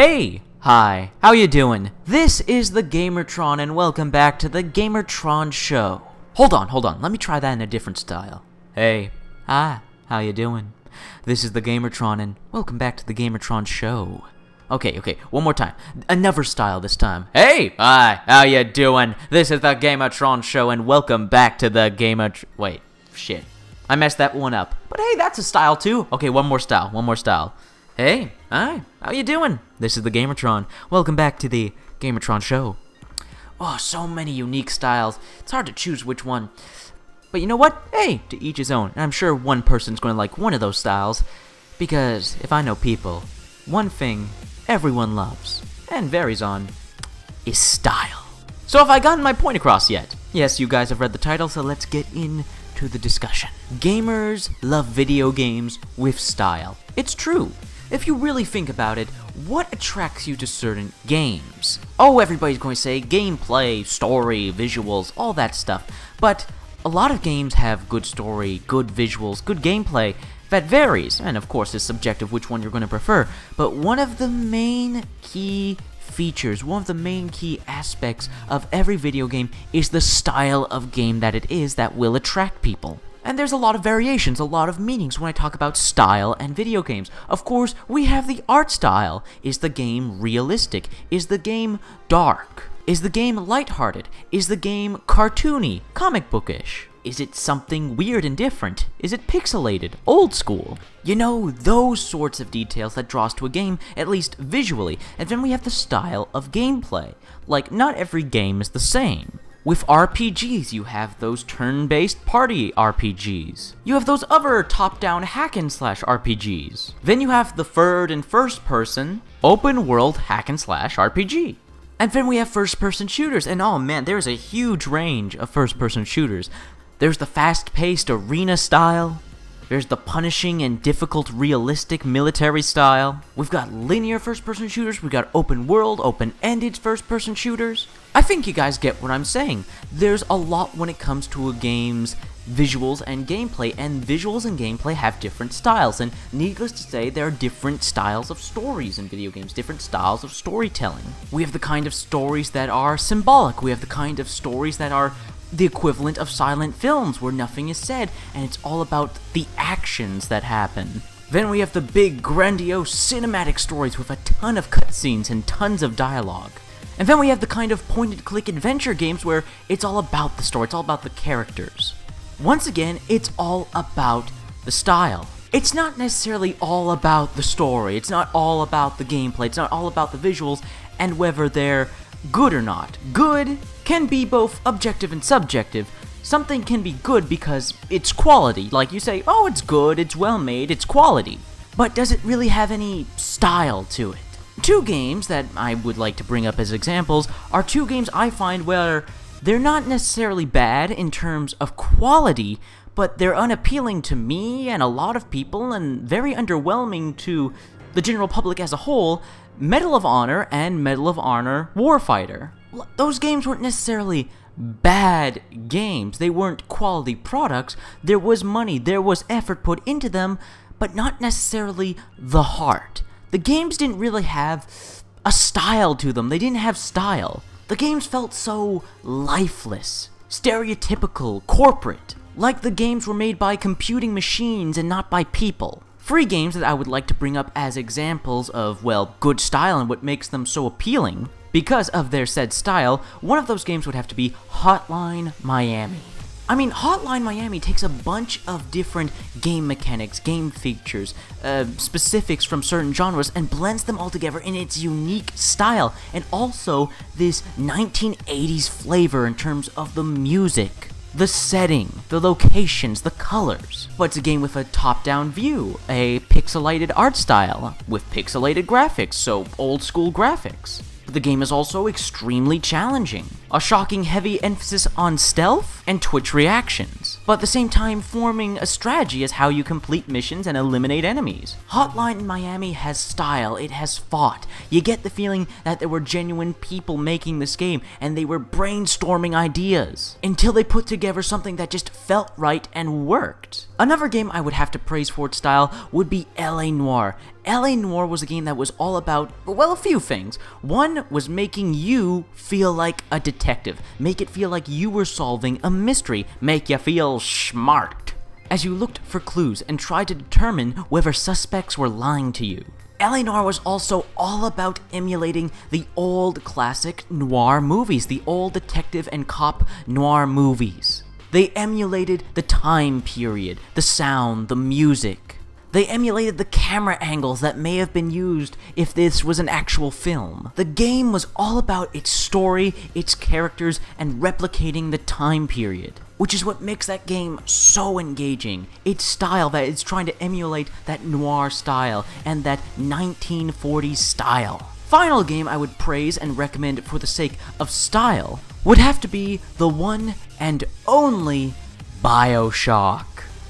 Hey! Hi, how you doing? This is the Gamertron and welcome back to the Gamertron Show. Hold on, let me try that in a different style. Hey, hi, how you doing? This is the Gamertron and welcome back to the Gamertron Show. Okay, one more time. Another style this time. Hey! Hi, how you doing? This is the Gamertron Show and welcome back to the Wait, shit. I messed that one up. But hey, that's a style too. Okay, one more style. Hey, hi, how you doing? This is the Gamertron. Welcome back to the Gamertron Show. Oh, so many unique styles. It's hard to choose which one. But you know what? Hey, to each his own. And I'm sure one person's going to like one of those styles. Because, if I know people, one thing everyone loves, and varies on, is style. So have I gotten my point across yet? Yes, you guys have read the title, so let's get into the discussion. Gamers love video games with style. It's true. If you really think about it, what attracts you to certain games? Oh, everybody's going to say gameplay, story, visuals, all that stuff. But a lot of games have good story, good visuals, good gameplay. That varies, and of course it's subjective which one you're going to prefer. But one of the main key features, one of the main key aspects of every video game is the style of game that it is that will attract people. And there's a lot of variations, a lot of meanings when I talk about style and video games. Of course, we have the art style. Is the game realistic? Is the game dark? Is the game lighthearted? Is the game cartoony, comic bookish? Is it something weird and different? Is it pixelated, old school? You know, those sorts of details that draw us to a game, at least visually. And then we have the style of gameplay. Like, not every game is the same. With RPGs, you have those turn-based party RPGs. You have those other top-down hack-and-slash RPGs. Then you have the third and first-person, open-world hack-and-slash RPG. And then we have first-person shooters, and oh man, there's a huge range of first-person shooters. There's the fast-paced arena style. There's the punishing and difficult realistic military style. We've got linear first-person shooters, we've got open-world, open-ended first-person shooters. I think you guys get what I'm saying. There's a lot when it comes to a game's visuals and gameplay, and visuals and gameplay have different styles, and needless to say, there are different styles of stories in video games, different styles of storytelling. We have the kind of stories that are symbolic, we have the kind of stories that are the equivalent of silent films, where nothing is said, and it's all about the actions that happen. Then we have the big, grandiose, cinematic stories with a ton of cutscenes and tons of dialogue. And then we have the kind of point-and-click adventure games where it's all about the story, it's all about the characters. Once again, it's all about the style. It's not necessarily all about the story, it's not all about the gameplay, it's not all about the visuals, and whether they're good or not. Good can be both objective and subjective. Something can be good because it's quality, like you say, oh, it's good, it's well made, it's quality. But does it really have any style to it? Two games that I would like to bring up as examples are two games I find where they're not necessarily bad in terms of quality, but they're unappealing to me and a lot of people and very underwhelming to the general public as a whole. Medal of Honor and Medal of Honor Warfighter. Those games weren't necessarily bad games, they weren't quality products, there was money, there was effort put into them, but not necessarily the heart. The games didn't really have a style to them, they didn't have style. The games felt so lifeless, stereotypical, corporate, like the games were made by computing machines and not by people. Three games that I would like to bring up as examples of, well, good style and what makes them so appealing. Because of their said style, one of those games would have to be Hotline Miami. I mean, Hotline Miami takes a bunch of different game mechanics, game features, specifics from certain genres, and blends them all together in its unique style, and also this 1980s flavor in terms of the music, the setting, the locations, the colors. But it's a game with a top-down view, a pixelated art style, with pixelated graphics, so old-school graphics. The game is also extremely challenging. A shocking heavy emphasis on stealth and twitch reactions. games, but at the same time forming a strategy as how you complete missions and eliminate enemies. Hotline Miami has style, it has fought. You get the feeling that there were genuine people making this game, and they were brainstorming ideas, until they put together something that just felt right and worked. Another game I would have to praise for its style would be LA Noire. LA Noire was a game that was all about, well, a few things. One was making you feel like a detective, make it feel like you were solving a mystery, make you feel smart, as you looked for clues and tried to determine whether suspects were lying to you. LA Noire was also all about emulating the old classic noir movies, the old detective and cop noir movies. They emulated the time period, the sound, the music. They emulated the camera angles that may have been used if this was an actual film. The game was all about its story, its characters, and replicating the time period, which is what makes that game so engaging. Its style, that it's trying to emulate that noir style and that 1940s style. Final game I would praise and recommend for the sake of style would have to be the one and only Bioshock.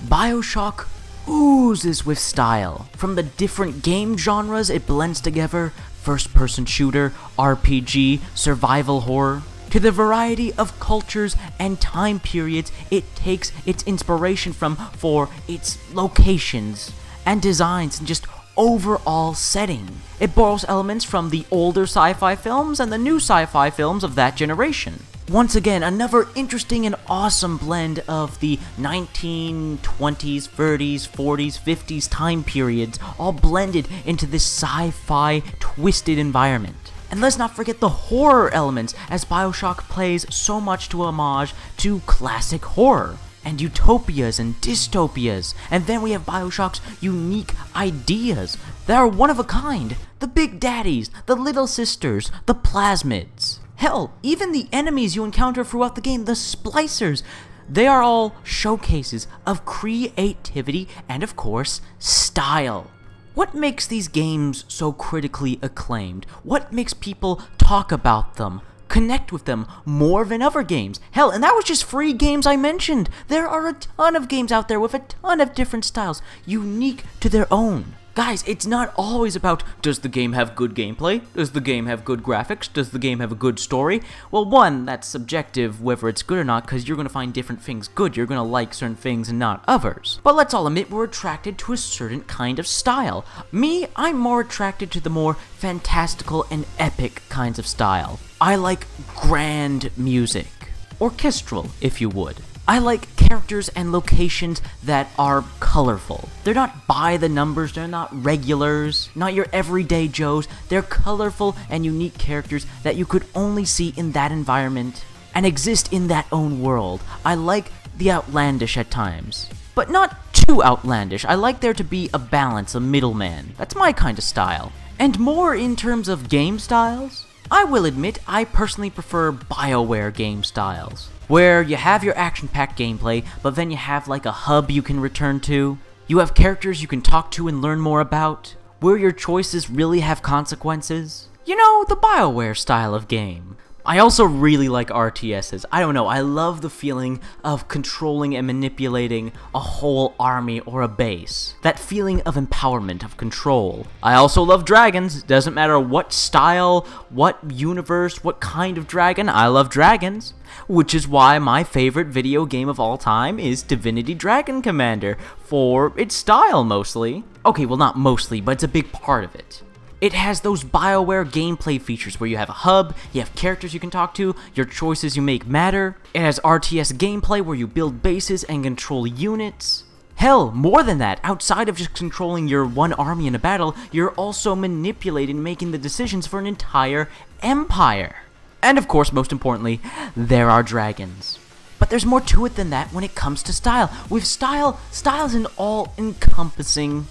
Bioshock oozes with style. From the different game genres it blends together, first-person shooter, RPG, survival horror, to the variety of cultures and time periods it takes its inspiration from for its locations and designs and just overall setting. It borrows elements from the older sci-fi films and the new sci-fi films of that generation. Once again, another interesting and awesome blend of the 1920s, 30s, 40s, 50s time periods, all blended into this sci-fi twisted environment. And let's not forget the horror elements, as Bioshock plays so much to homage to classic horror, and utopias and dystopias. And then we have Bioshock's unique ideas that are one of a kind. The Big Daddies, the Little Sisters, the Plasmids. Hell, even the enemies you encounter throughout the game, the Splicers, they are all showcases of creativity and, of course, style. What makes these games so critically acclaimed? What makes people talk about them, connect with them more than other games? Hell, and that was just 3 games I mentioned. There are a ton of games out there with a ton of different styles, unique to their own. Guys, it's not always about, does the game have good gameplay? Does the game have good graphics? Does the game have a good story? Well, one, that's subjective whether it's good or not, because you're going to find different things good. You're going to like certain things and not others. But let's all admit we're attracted to a certain kind of style. Me, I'm more attracted to the more fantastical and epic kinds of style. I like grand music. Orchestral, if you would. I like characters and locations that are colorful. They're not by the numbers, they're not regulars, not your everyday Joes. They're colorful and unique characters that you could only see in that environment and exist in that own world. I like the outlandish at times, but not too outlandish. I like there to be a balance, a middleman. That's my kind of style. And more in terms of game styles, I will admit I personally prefer BioWare game styles, where you have your action-packed gameplay, but then you have like a hub you can return to. You have characters you can talk to and learn more about, where your choices really have consequences. You know, the BioWare style of game. I also really like RTSs. I don't know, I love the feeling of controlling and manipulating a whole army or a base. That feeling of empowerment, of control. I also love dragons. Doesn't matter what style, what universe, what kind of dragon, I love dragons. Which is why my favorite video game of all time is Divinity Dragon Commander, for its style mostly. Okay, well not mostly, but it's a big part of it. It has those BioWare gameplay features where you have a hub, you have characters you can talk to, your choices you make matter. It has RTS gameplay where you build bases and control units. Hell, more than that, outside of just controlling your one army in a battle, you're also manipulating and making the decisions for an entire empire. And of course, most importantly, there are dragons. But there's more to it than that when it comes to style. With style is an all-encompassing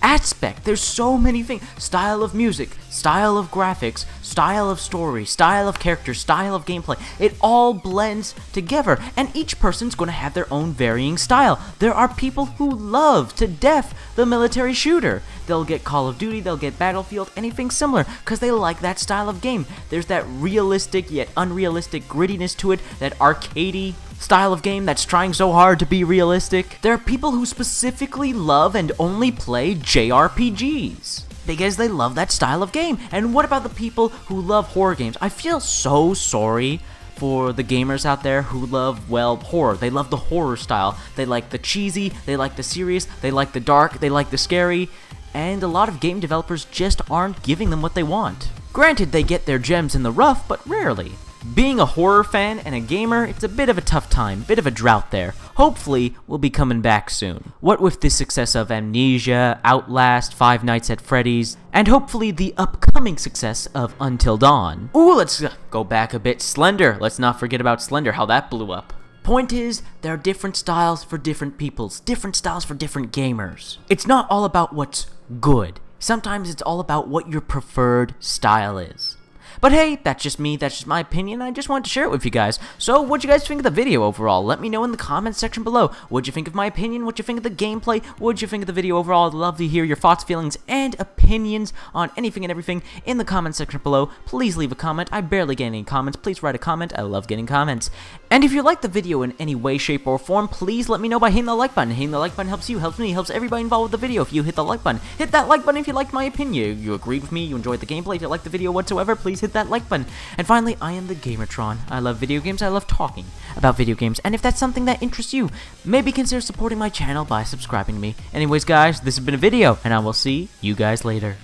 aspect. There's so many things. Style of music, style of graphics, style of story, style of character, style of gameplay. It all blends together, and each person's going to have their own varying style. There are people who love to death the military shooter. They'll get Call of Duty, they'll get Battlefield, anything similar, because they like that style of game. There's that realistic yet unrealistic grittiness to it, that arcadey style of game that's trying so hard to be realistic. There are people who specifically love and only play JRPGs because they love that style of game. And what about the people who love horror games? I feel so sorry for the gamers out there who love, well, horror. They love the horror style. They like the cheesy, they like the serious, they like the dark, they like the scary, and a lot of game developers just aren't giving them what they want. Granted, they get their gems in the rough, but rarely. Being a horror fan and a gamer, it's a bit of a tough time, bit of a drought there. Hopefully, we'll be coming back soon. What with the success of Amnesia, Outlast, Five Nights at Freddy's, and hopefully the upcoming success of Until Dawn. Ooh, let's go back a bit. Slender, let's not forget about Slender, how that blew up. Point is, there are different styles for different peoples, different styles for different gamers. It's not all about what's good. Sometimes it's all about what your preferred style is. But hey, that's just me, that's just my opinion, I just wanted to share it with you guys. So, what'd you guys think of the video overall? Let me know in the comments section below. What'd you think of my opinion? What'd you think of the gameplay? What'd you think of the video overall? I'd love to hear your thoughts, feelings, and opinions on anything and everything in the comment section below. Please leave a comment. I barely get any comments. Please write a comment. I love getting comments. And if you like the video in any way, shape, or form, please let me know by hitting the like button. Hitting the like button helps you, helps me, helps everybody involved with the video. If you hit the like button, hit that like button if you liked my opinion. You agreed with me, you enjoyed the gameplay, if you liked the video whatsoever, please hit that like button. And finally, I am the Gamertron. I love video games, I love talking about video games, and if that's something that interests you, maybe consider supporting my channel by subscribing to me. Anyways guys, this has been a video, and I will see you guys later.